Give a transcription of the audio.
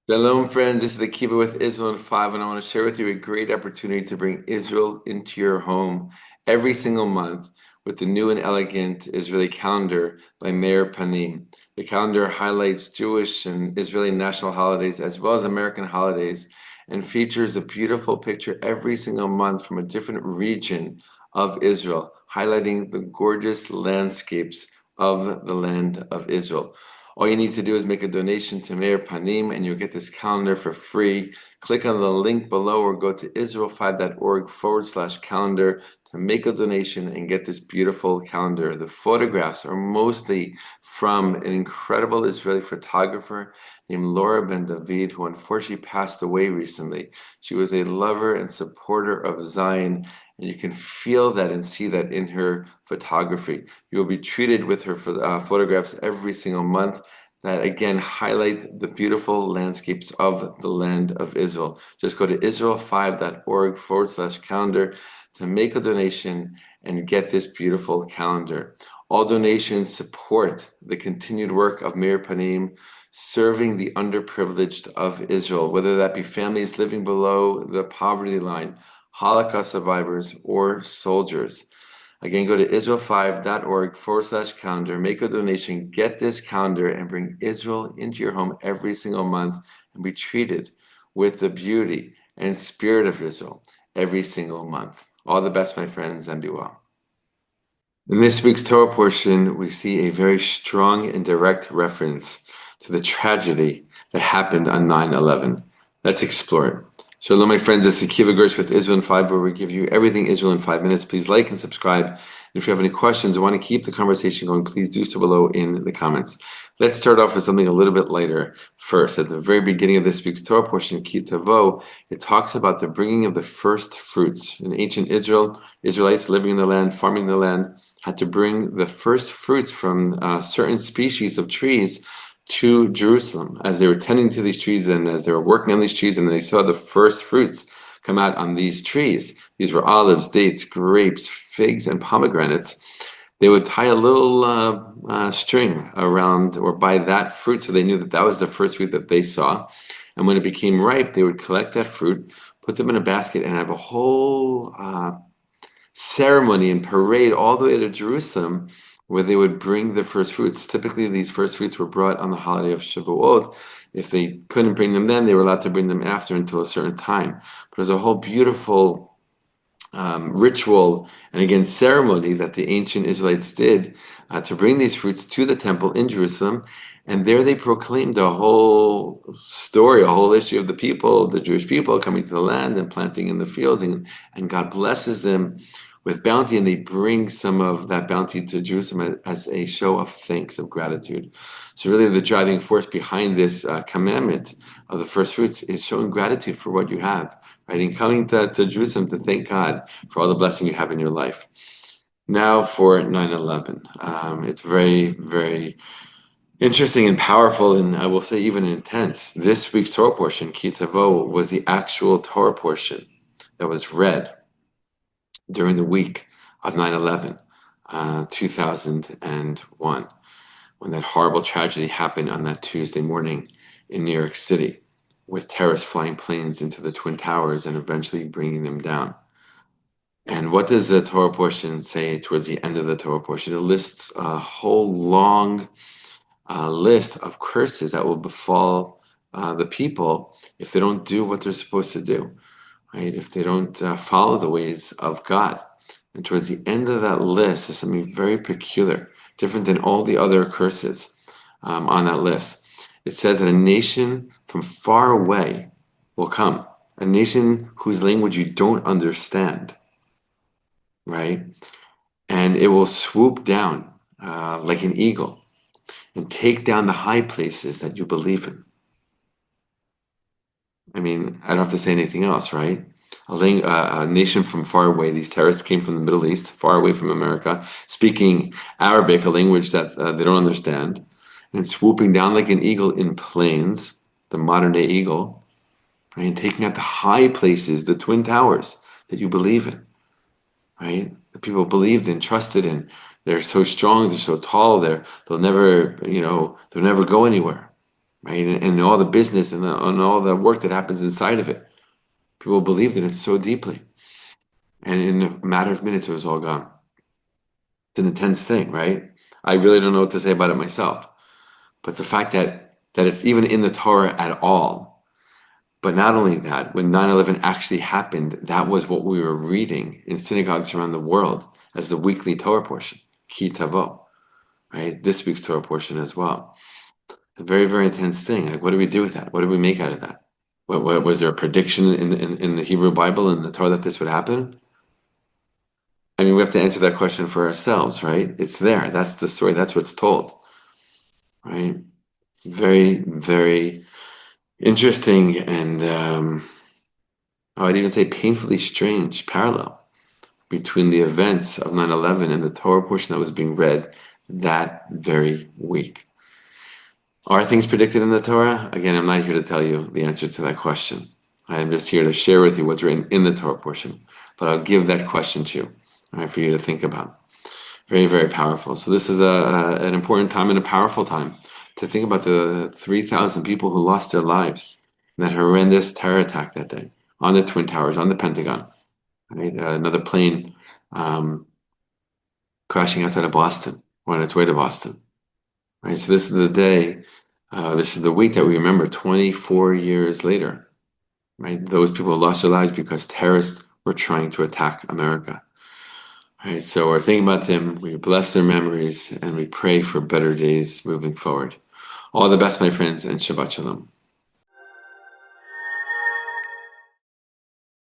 Shalom, friends. This is Akiva with Israel in 5, and I want to share with you a great opportunity to bring Israel into your home every single month with the new and elegant Israeli calendar by Meir Panim. The calendar highlights Jewish and Israeli national holidays as well as American holidays and features a beautiful picture every single month from a different region of Israel, highlighting the gorgeous landscapes of the land of Israel. All you need to do is make a donation to Meir Panim and you'll get this calendar for free. Click on the link below or go to israel5.org/calendar to make a donation and get this beautiful calendar. The photographs are mostly from an incredible Israeli photographer named Laura Ben David, who unfortunately passed away recently. She was a lover and supporter of Zion, and you can feel that and see that in her photography. You will be treated with her photographs every single month that again highlight the beautiful landscapes of the land of Israel. Just go to israel5.org/calendar to make a donation and get this beautiful calendar. All donations support the continued work of Meir Panim, serving the underprivileged of Israel, whether that be families living below the poverty line, Holocaust survivors, or soldiers. Again, go to israel5.org/calendar, make a donation, get this calendar, and bring Israel into your home every single month and be treated with the beauty and spirit of Israel every single month. All the best, my friends, and be well. In this week's Torah portion, we see a very strong and direct reference to the tragedy that happened on 9/11. Let's explore it. Shalom, my friends. It's Akiva Gersh with Israel in 5, where we give you everything Israel in 5 minutes. Please like and subscribe. And if you have any questions or want to keep the conversation going, please do so below in the comments. Let's start off with something a little bit lighter first. At the very beginning of this week's Torah portion, Ki Tavo, it talks about the bringing of the first fruits. In ancient Israel, Israelites living in the land, farming the land, had to bring the first fruits from certain species of trees to Jerusalem as they were tending to these trees and as they were working on these trees, and they saw the first fruits come out on these trees. These were olives, dates, grapes, figs, and pomegranates. They would tie a little string around or by that fruit, so they knew that that was the first fruit that they saw. And when it became ripe, they would collect that fruit, put them in a basket, and have a whole ceremony and parade all the way to Jerusalem, where they would bring the first fruits. Typically, these first fruits were brought on the holiday of Shavuot. If they couldn't bring them then, they were allowed to bring them after until a certain time. But there's a whole beautiful ritual and again ceremony that the ancient Israelites did to bring these fruits to the temple in Jerusalem. And there they proclaimed a whole story, a whole issue of the people, the Jewish people coming to the land and planting in the fields, and God blesses them with bounty, and they bring some of that bounty to Jerusalem as a show of thanks, of gratitude. So really the driving force behind this commandment of the first fruits is showing gratitude for what you have, right? And coming to Jerusalem to thank God for all the blessing you have in your life. Now for 9/11. It's very, very interesting and powerful, and I will say even intense. This week's Torah portion, Ki Tavo, was the actual Torah portion that was read during the week of 9/11, 2001, when that horrible tragedy happened on that Tuesday morning in New York City, with terrorists flying planes into the Twin Towers and eventually bringing them down. And what does the Torah portion say towards the end of the Torah portion? It lists a whole long list of curses that will befall the people if they don't do what they're supposed to do. Right? If they don't follow the ways of God. And towards the end of that list is something very peculiar, different than all the other curses on that list. It says that a nation from far away will come, a nation whose language you don't understand, right? And it will swoop down like an eagle and take down the high places that you believe in. I mean, I don't have to say anything else, right? A nation from far away. These terrorists came from the Middle East, far away from America, speaking Arabic, a language that they don't understand, and swooping down like an eagle in planes, the modern day eagle, right? And taking out the high places, the Twin Towers that you believe in, right? The people believed in, trusted in. They're so strong, they're so tall, they'll never, they'll never go anywhere. right? And all the business and all the work that happens inside of it. People believed in it so deeply. And in a matter of minutes, it was all gone. It's an intense thing, right? I really don't know what to say about it myself. But the fact that it's even in the Torah at all, but not only that, when 9/11 actually happened, that was what we were reading in synagogues around the world as the weekly Torah portion, Ki Tavo, right? This week's Torah portion as well. It's a very, very intense thing. Like, what do we do with that? What do we make out of that? What was there a prediction in the Hebrew Bible and the Torah that this would happen? I mean, we have to answer that question for ourselves, right? It's there. That's the story. That's what's told, right? Very, very interesting and I'd even say painfully strange parallel between the events of 9/11 and the Torah portion that was being read that very week. Are things predicted in the Torah? Again, I'm not here to tell you the answer to that question. I am just here to share with you what's written in the Torah portion. But I'll give that question to you, all right, for you to think about. Very, very powerful. So this is an important time and a powerful time to think about the 3,000 people who lost their lives in that horrendous terror attack that day on the Twin Towers, on the Pentagon. Right? Another plane crashing outside of Boston or on its way to Boston. Right? So this is the day, this is the week that we remember 24 years later. Right? Those people lost their lives because terrorists were trying to attack America. Right, so we're thinking about them, we bless their memories, and we pray for better days moving forward. All the best, my friends, and Shabbat Shalom.